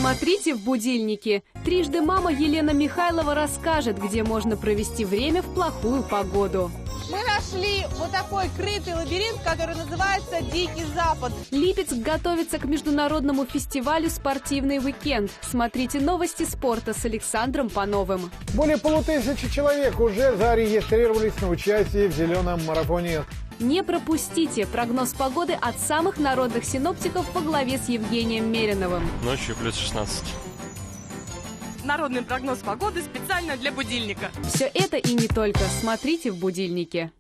Смотрите в будильнике. Трижды мама Елена Михайлова расскажет, где можно провести время в плохую погоду. Мы нашли вот такой крытый лабиринт, который называется «Дикий Запад». Липецк готовится к международному фестивалю «Спортивный уикенд». Смотрите новости спорта с Александром Пановым. Более 500 человек уже зарегистрировались на участие в «Зеленом марафоне». Не пропустите прогноз погоды от самых народных синоптиков во главе с Евгением Мериновым. Ночью плюс 16. Народный прогноз погоды специально для будильника. Все это и не только. Смотрите в будильнике.